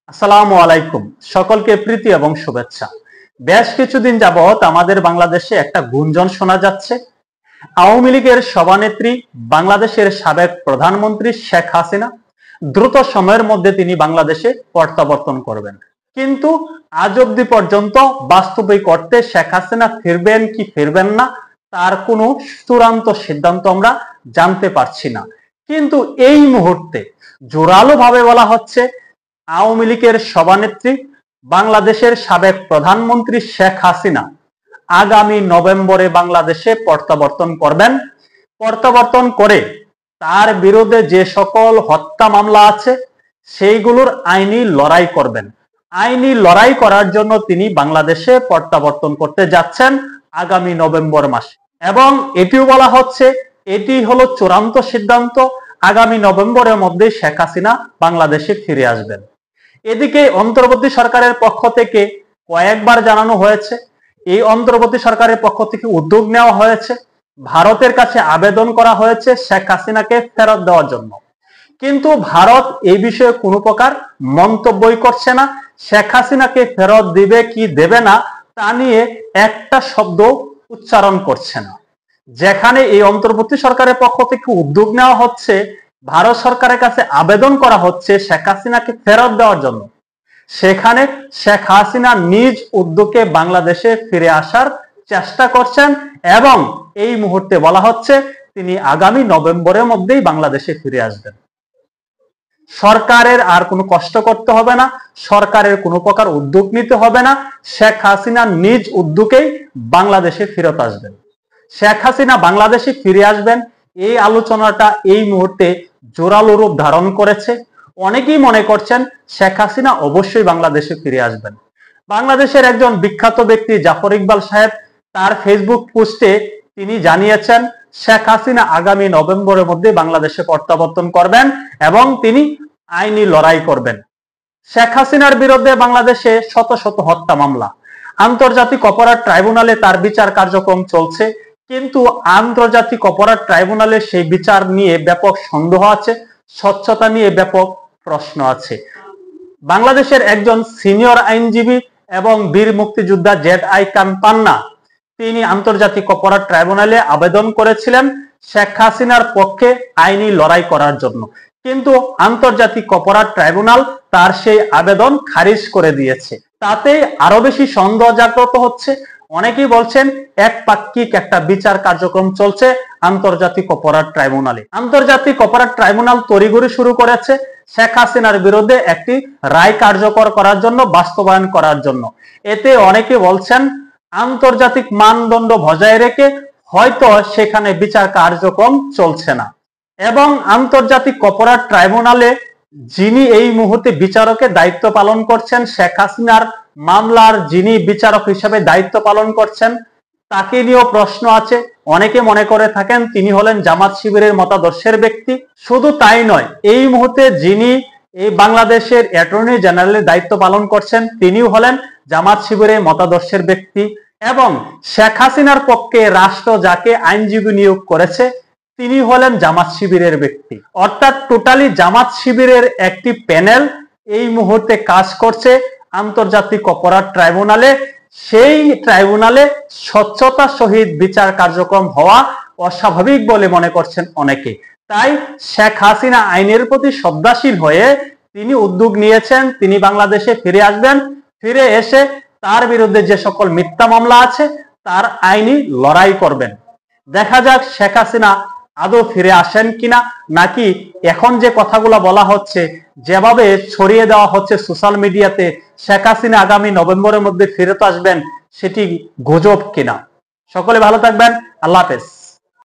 আসসালামু আলাইকুম, সকলকে প্রীতি এবং শুভেচ্ছা। বেশ কিছুদিন যাবত আমাদের বাংলাদেশে একটা গুঞ্জন শোনা যাচ্ছে, আওয়ামী লীগের সভানেত্রী বাংলাদেশের সাবেক প্রধানমন্ত্রী শেখ হাসিনা দ্রুত সময়ের মধ্যে তিনি বাংলাদেশে প্রত্যাবর্তন করবেন। কিন্তু আজ অবধি পর্যন্ত বাস্তবিক অর্থে শেখ হাসিনা ফিরবেন কি ফিরবেন না তার কোনো চূড়ান্ত সিদ্ধান্ত আমরা জানতে পারছি না। কিন্তু এই মুহূর্তে জোরালো ভাবে বলা হচ্ছে আওয়ামী লীগের সভানেত্রী বাংলাদেশের সাবেক প্রধানমন্ত্রী শেখ হাসিনা আগামী নভেম্বরে বাংলাদেশে প্রত্যাবর্তন করবেন। প্রত্যাবর্তন করে তার বিরুদ্ধে যে সকল হত্যা মামলা আছে সেইগুলোর আইনি লড়াই করবেন। আইনি লড়াই করার জন্য তিনি বাংলাদেশে প্রত্যাবর্তন করতে যাচ্ছেন আগামী নভেম্বর মাসে, এবং এটিও বলা হচ্ছে এটি হলো চূড়ান্ত সিদ্ধান্ত, আগামী নভেম্বরের মধ্যে শেখ হাসিনা বাংলাদেশে ফিরে আসবেন। এদিকে অন্তর্বর্তী সরকারের পক্ষ থেকে কয়েকবার জানানো হয়েছে, এই অন্তর্বর্তী সরকারের পক্ষ থেকে উদ্যোগ নেওয়া হয়েছে, ভারতের কাছে আবেদন করা হয়েছে শেখ হাসিনাকে ফেরত দেওয়ার জন্য, কিন্তু ভারত এই বিষয়ে কোনো প্রকার মন্তব্যই করছে না। শেখ হাসিনাকে ফেরত দিবে কি দেবে না তা নিয়ে একটা শব্দ উচ্চারণ করছে না। যেখানে এই অন্তর্বর্তী সরকারের পক্ষ থেকে উদ্যোগ নেওয়া হচ্ছে, ভারত সরকারের কাছে আবেদন করা হচ্ছে শেখ হাসিনাকে ফেরত দেওয়ার জন্য, সেখানে শেখ হাসিনা নিজ উদ্যোগে বাংলাদেশে ফিরে আসার চেষ্টা করছেন এবং এই মুহূর্তে বলা হচ্ছে তিনি আগামী নভেম্বরের মধ্যেই বাংলাদেশে ফিরে আসবেন। সরকারের আর কোনো কষ্ট করতে হবে না, সরকারের কোনো প্রকার উদ্যোগ নিতে হবে না, শেখ হাসিনা নিজ উদ্যোগেই বাংলাদেশে ফেরত আসবেন। শেখ হাসিনা বাংলাদেশে ফিরে আসবেন এই আলোচনাটা এই মুহূর্তে জোরালো রূপ ধারণ করেছে। অনেকেই মনে করছেন শেখ হাসিনা অবশ্যই বাংলাদেশে ফিরে আসবেন। বাংলাদেশের একজন বিখ্যাত ব্যক্তি জাফর ইকবাল সাহেব তার ফেসবুক পোস্টে তিনি জানিয়েছেন শেখ হাসিনা আগামী নভেম্বরের মধ্যে বাংলাদেশে প্রত্যাবর্তন করবেন এবং তিনি আইনি লড়াই করবেন। শেখ হাসিনার বিরুদ্ধে বাংলাদেশে শত শত হত্যা মামলা, আন্তর্জাতিক অপরাধ ট্রাইব্যুনালে তার বিচার কার্যক্রম চলছে, কিন্তু আন্তর্জাতিক অপরাধ ট্রাইব্যুনালে সেই বিচার নিয়ে ব্যাপক সন্দেহ আছে, স্বচ্ছতা নিয়ে ব্যাপক প্রশ্ন আছে। বাংলাদেশের একজন সিনিয়র আইনজীবী এবং বীর মুক্তিযোদ্ধা জেড.আই. খান পান্না তিনি আন্তর্জাতিক অপরাধ ট্রাইব্যুনালে আবেদন করেছিলেন শেখ হাসিনার পক্ষে আইনি লড়াই করার জন্য, কিন্তু আন্তর্জাতিক অপরাধ ট্রাইব্যুনাল তার সেই আবেদন খারিজ করে দিয়েছে। তাতে আরো বেশি সন্দেহ জাগ্রত হচ্ছে। অনেকেই বলছেন একপাক্ষিক একটা বিচার কার্যক্রম চলছে আন্তর্জাতিক অপরাধ ট্রাইব্যুনালে। আন্তর্জাতিক অপরাধ ট্রাইব্যুনাল তড়িঘড়ি শুরু করেছে শেখ হাসিনার বিরুদ্ধে একটি রায় কার্যকর করার জন্য, বাস্তবায়ন করার জন্য। এতে অনেকে বলছেন আন্তর্জাতিক মানদণ্ড বজায় রেখে হয়তো সেখানে বিচার কার্যক্রম চলছে না, এবং আন্তর্জাতিক অপরাধ ট্রাইব্যুনালে যিনি এই মুহূর্তে বিচারকের দায়িত্ব পালন করছেন, শেখ হাসিনার মামলার যিনি বিচারক হিসেবে দায়িত্ব পালন করছেন তাকে নিয়েও প্রশ্ন আছে। অনেকে মনে করে থাকেন তিনি হলেন জামাত শিবিরের মতাদর্শের ব্যক্তি। শুধু তাই নয়, এই মুহূর্তে যিনি এই বাংলাদেশের অ্যাটর্নি জেনারেলের দায়িত্ব পালন করছেন তিনিও হলেন জামাত শিবিরের মতাদর্শের ব্যক্তি, এবং শেখ হাসিনার পক্ষে রাষ্ট্র যাকে আইনজীবী নিয়োগ করেছে তিনি হলেন জামাত শিবিরের ব্যক্তি। অর্থাৎ টোটালি জামাত শিবিরের একটি প্যানেল এই মুহূর্তে কাজ করছে আন্তর্জাতিক অপরাধ ট্রাইব্যুনালে। সেই ট্রাইব্যুনালে স্বচ্ছতা সহিত বিচার কার্যক্রম হওয়া অস্বাভাবিক বলে মনে করছেন অনেকে। তাই শেখ হাসিনা আইনের প্রতি শ্রদ্ধাশীল হয়ে তিনি উদ্যোগ নিয়েছেন তিনি বাংলাদেশে ফিরে আসবেন, ফিরে এসে তার বিরুদ্ধে যে সকল মিথ্যা মামলা আছে তার আইনি লড়াই করবেন। দেখা যাক শেখ হাসিনা আদৌ ফিরে আসেন কিনা, নাকি এখন যে কথাগুলো বলা হচ্ছে, যেভাবে ছড়িয়ে দেওয়া হচ্ছে সোশ্যাল মিডিয়াতে শেখ হাসিনা আগামী নভেম্বরের মধ্যে ফিরত আসবেন, সেটি গুজব কিনা। সকলে ভালো থাকবেন, আল্লাহ হাফেজ।